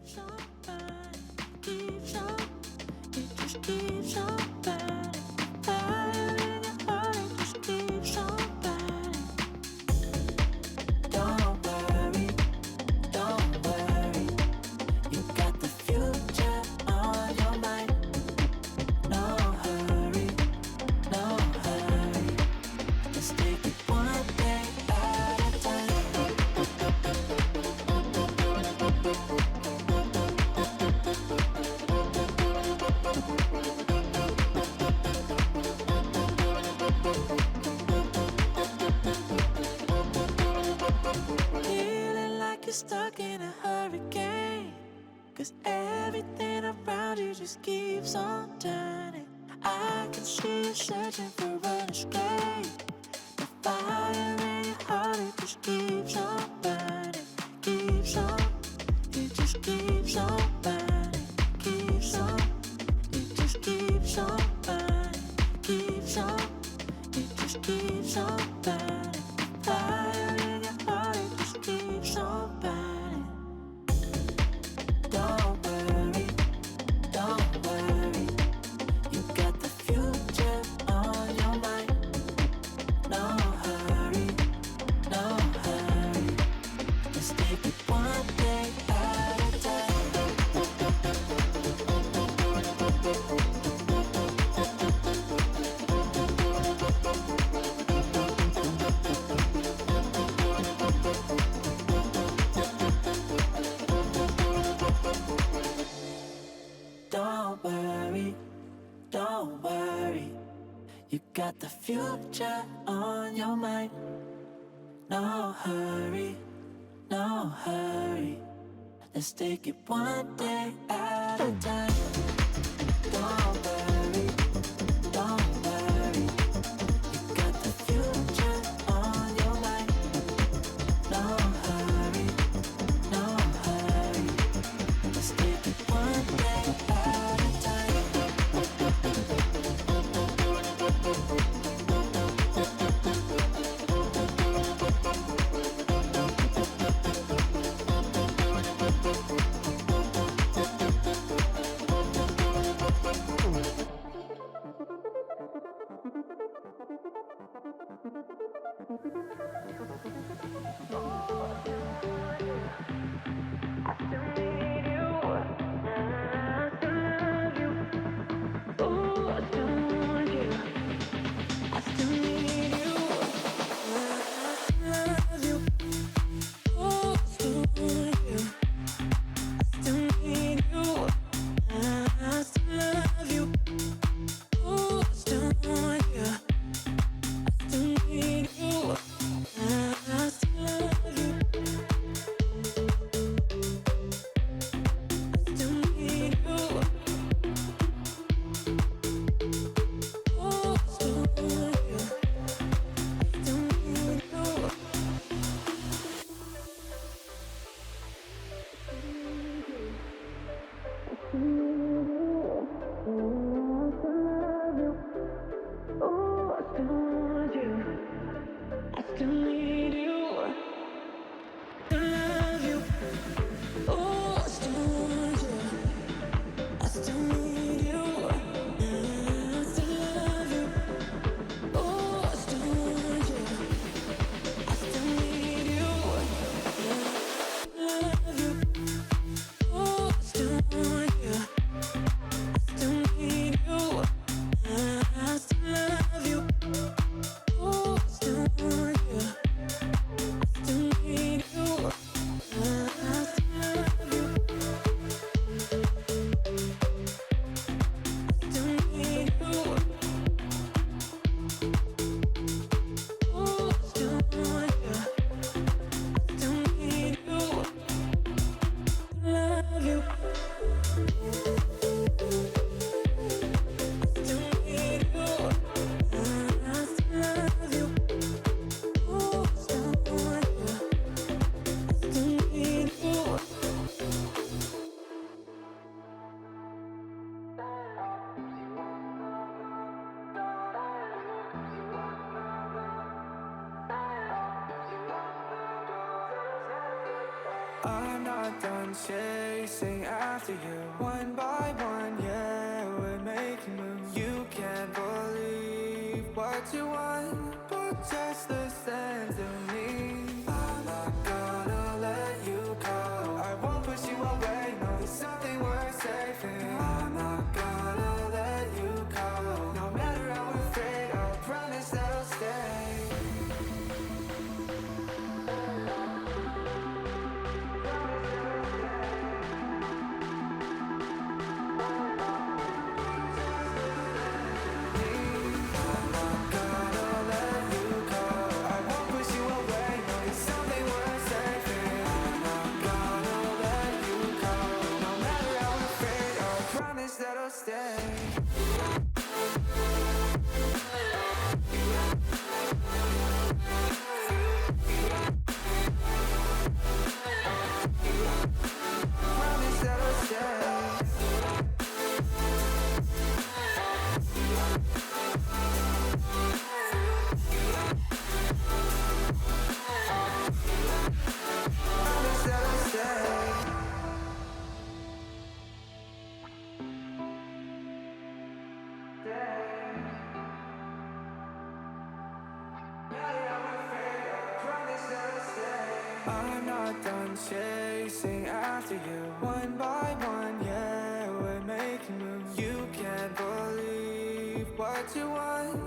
keeps on burning, keeps on, it just keeps on burning. Fire in your heart, it just keeps on burning. Don't worry, you got the future on your mind. No hurry, let's take it one day at a time. Feeling like you're stuck in a hurricane, 'cause everything around you just keeps on turning. I can see you searching for an escape. The fire in your heart, it just keeps on burning, keeps on, it just keeps on burning, keeps on, it just keeps on burning, keeps on, it just keeps on burning. Fire in your heart, it just keeps on burning. Don't worry, you got the future on your mind. No hurry, let's take it one day at a time. Don't worry, you got the future on your mind. No hurry, let's take it one day at a time. Don't worry, you got the future on your mind. No hurry, let's take it one day at a time. I'm not done chasing. chasing after you. One by one, yeah, we're making moves. You can't believe what you want, but just listen to me. I'm not gonna let you go. I won't push you away, no, there's something worth saving. I'm not gonna let you go. No matter how afraid, I'll promise that I'll stay. That'll stay. Promise that'll stay. Promise that'll stay. I'm not done chasing after you. One by one, yeah, we're making moves. You can't believe what you want,